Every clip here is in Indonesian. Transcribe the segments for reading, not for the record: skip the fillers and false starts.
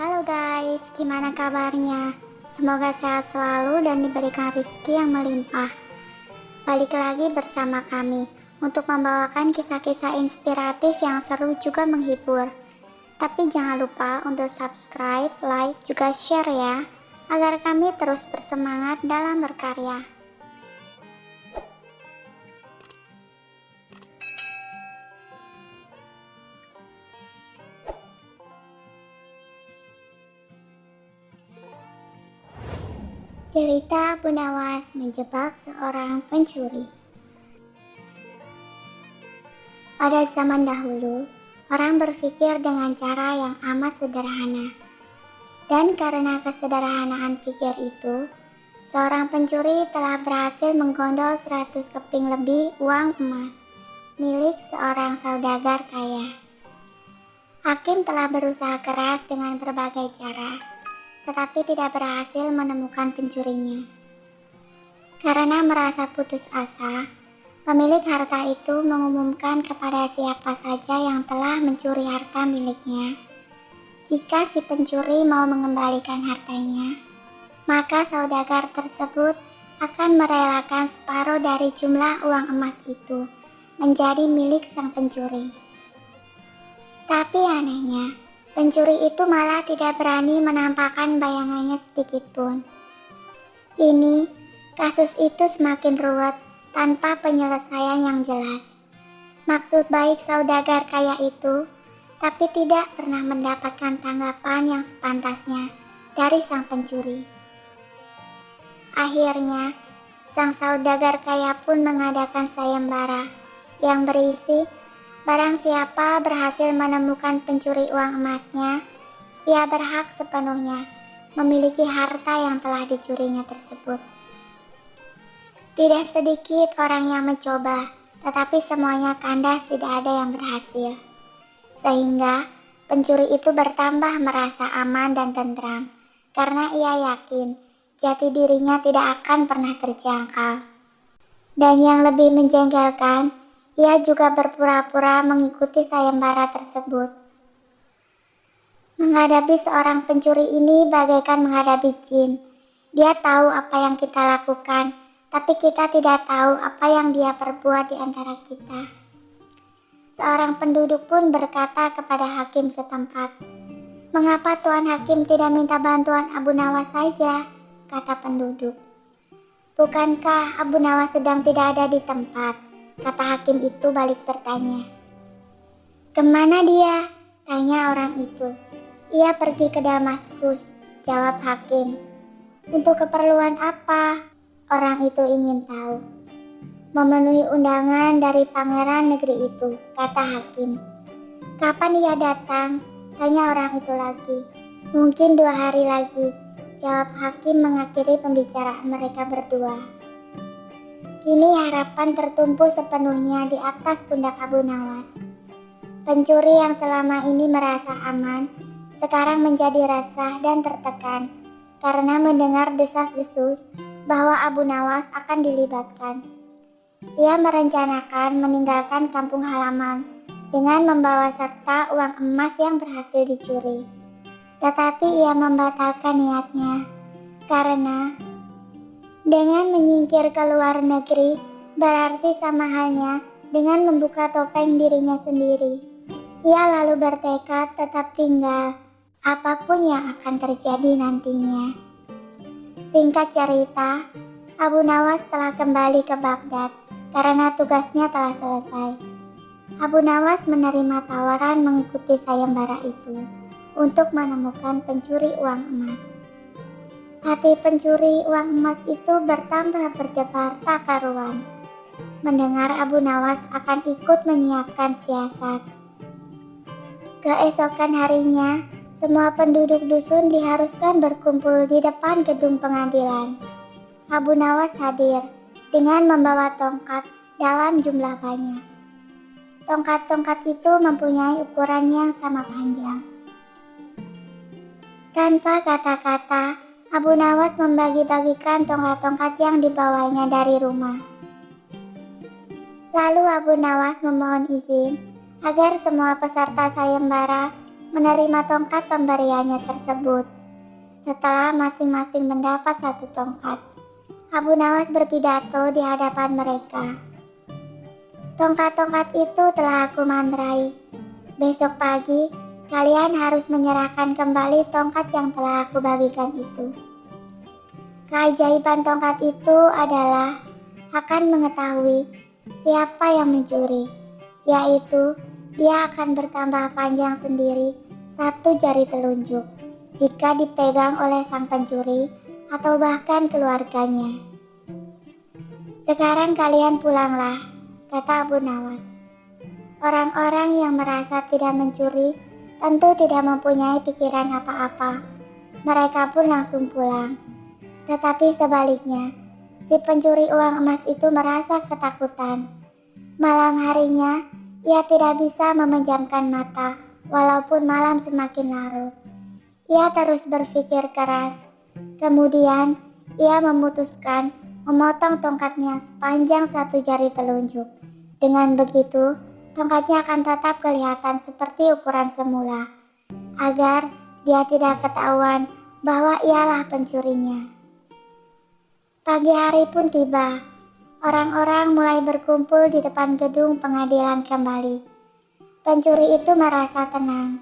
Halo guys, gimana kabarnya? Semoga sehat selalu dan diberikan rezeki yang melimpah. Balik lagi bersama kami untuk membawakan kisah-kisah inspiratif yang seru juga menghibur. Tapi jangan lupa untuk subscribe, like, juga share ya, agar kami terus bersemangat dalam berkarya. Cerita Abu Nawas menjebak seorang pencuri. Pada zaman dahulu, orang berpikir dengan cara yang amat sederhana. Dan karena kesederhanaan pikir itu, seorang pencuri telah berhasil menggondol 100 keping lebih uang emas milik seorang saudagar kaya. Hakim telah berusaha keras dengan berbagai cara, tetapi tidak berhasil menemukan pencurinya. Karena merasa putus asa, pemilik harta itu mengumumkan kepada siapa saja yang telah mencuri harta miliknya. Jika si pencuri mau mengembalikan hartanya, maka saudagar tersebut akan merelakan separuh dari jumlah uang emas itu menjadi milik sang pencuri. Tapi anehnya, pencuri itu malah tidak berani menampakkan bayangannya sedikitpun. Kasus itu semakin ruwet tanpa penyelesaian yang jelas. Maksud baik saudagar kaya itu, tapi tidak pernah mendapatkan tanggapan yang sepantasnya dari sang pencuri. Akhirnya, sang saudagar kaya pun mengadakan sayembara yang berisi barang siapa berhasil menemukan pencuri uang emasnya, ia berhak sepenuhnya memiliki harta yang telah dicurinya tersebut. Tidak sedikit orang yang mencoba, tetapi semuanya kandas, tidak ada yang berhasil. Sehingga pencuri itu bertambah merasa aman dan tentram, karena ia yakin jati dirinya tidak akan pernah terjangkau. Dan yang lebih menjengkelkan, ia juga berpura-pura mengikuti sayembara tersebut. Menghadapi seorang pencuri ini bagaikan menghadapi jin. Dia tahu apa yang kita lakukan, tapi kita tidak tahu apa yang dia perbuat di antara kita. Seorang penduduk pun berkata kepada hakim setempat, "Mengapa Tuan Hakim tidak minta bantuan Abu Nawas saja?" kata penduduk. "Bukankah Abu Nawas sedang tidak ada di tempat?" kata hakim itu balik bertanya. "Kemana dia?" tanya orang itu. "Ia pergi ke Damaskus," jawab hakim. "Untuk keperluan apa?" orang itu ingin tahu. "Memenuhi undangan dari pangeran negeri itu," kata hakim. "Kapan ia datang?" tanya orang itu lagi. "Mungkin 2 hari lagi," jawab hakim mengakhiri pembicaraan mereka berdua. Kini harapan tertumpu sepenuhnya di atas pundak Abu Nawas. Pencuri yang selama ini merasa aman, sekarang menjadi resah dan tertekan karena mendengar desas-desus bahwa Abu Nawas akan dilibatkan. Ia merencanakan meninggalkan kampung halaman dengan membawa serta uang emas yang berhasil dicuri. Tetapi ia membatalkan niatnya karena dengan menyingkir ke luar negeri berarti sama halnya dengan membuka topeng dirinya sendiri. Ia lalu bertekad tetap tinggal, apapun yang akan terjadi nantinya. Singkat cerita, Abu Nawas telah kembali ke Baghdad karena tugasnya telah selesai. Abu Nawas menerima tawaran mengikuti sayembara itu untuk menemukan pencuri uang emas. Hati pencuri uang emas itu bertambah berdebar tak karuan mendengar Abu Nawas akan ikut menyiapkan siasat. Keesokan harinya, semua penduduk dusun diharuskan berkumpul di depan gedung pengadilan. Abu Nawas hadir dengan membawa tongkat dalam jumlah banyak. Tongkat-tongkat itu mempunyai ukuran yang sama panjang. Tanpa kata-kata, Abu Nawas membagi-bagikan tongkat-tongkat yang dibawanya dari rumah. Lalu Abu Nawas memohon izin agar semua peserta sayembara menerima tongkat pemberiannya tersebut. Setelah masing-masing mendapat satu tongkat, Abu Nawas berpidato di hadapan mereka. Tongkat-tongkat itu telah aku manderai. Besok pagi, kalian harus menyerahkan kembali tongkat yang telah aku bagikan itu. Keajaiban tongkat itu adalah akan mengetahui siapa yang mencuri, yaitu dia akan bertambah panjang sendiri 1 jari telunjuk jika dipegang oleh sang pencuri atau bahkan keluarganya. Sekarang kalian pulanglah, kata Abu Nawas. Orang-orang yang merasa tidak mencuri tentu tidak mempunyai pikiran apa-apa. Mereka pun langsung pulang. Tetapi sebaliknya, si pencuri uang emas itu merasa ketakutan. Malam harinya, ia tidak bisa memejamkan mata walaupun malam semakin larut. Ia terus berpikir keras. Kemudian, ia memutuskan memotong tongkatnya sepanjang 1 jari telunjuk. Dengan begitu, tongkatnya akan tetap kelihatan seperti ukuran semula, agar dia tidak ketahuan bahwa ialah pencurinya. Pagi hari pun tiba. Orang-orang mulai berkumpul di depan gedung pengadilan kembali. Pencuri itu merasa tenang,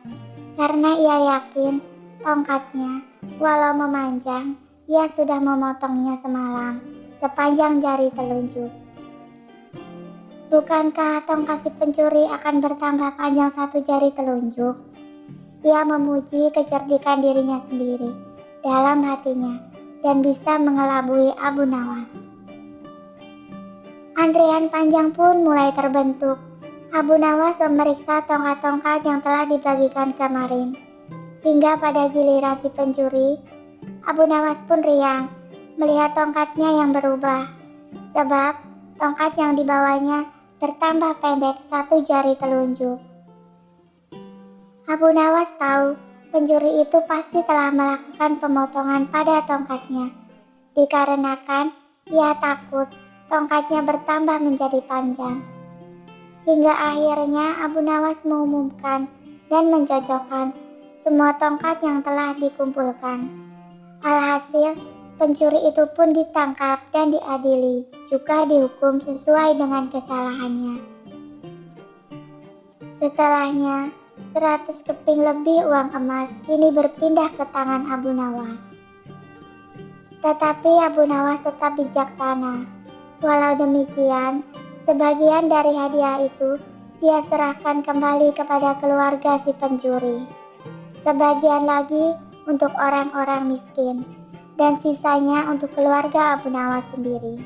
karena ia yakin tongkatnya, walau memanjang, ia sudah memotongnya semalam, sepanjang jari telunjuk. Bukankah tongkat si pencuri akan bertambah panjang 1 jari telunjuk? Ia memuji kecerdikan dirinya sendiri dalam hatinya dan bisa mengelabui Abu Nawas. Antrian panjang pun mulai terbentuk. Abu Nawas memeriksa tongkat-tongkat yang telah dibagikan kemarin. Hingga pada giliran si pencuri, Abu Nawas pun riang melihat tongkatnya yang berubah, sebab tongkat yang dibawanya bertambah pendek 1 jari telunjuk. Abu Nawas tahu pencuri itu pasti telah melakukan pemotongan pada tongkatnya, dikarenakan ia takut tongkatnya bertambah menjadi panjang. Hingga akhirnya Abu Nawas mengumumkan dan mencocokkan semua tongkat yang telah dikumpulkan. Alhasil, pencuri itu pun ditangkap dan diadili, juga dihukum sesuai dengan kesalahannya. Setelahnya, 100 keping lebih uang emas kini berpindah ke tangan Abu Nawas. Tetapi Abu Nawas tetap bijaksana. Walau demikian, sebagian dari hadiah itu dia serahkan kembali kepada keluarga si pencuri. Sebagian lagi untuk orang-orang miskin, dan sisanya untuk keluarga Abu Nawas sendiri.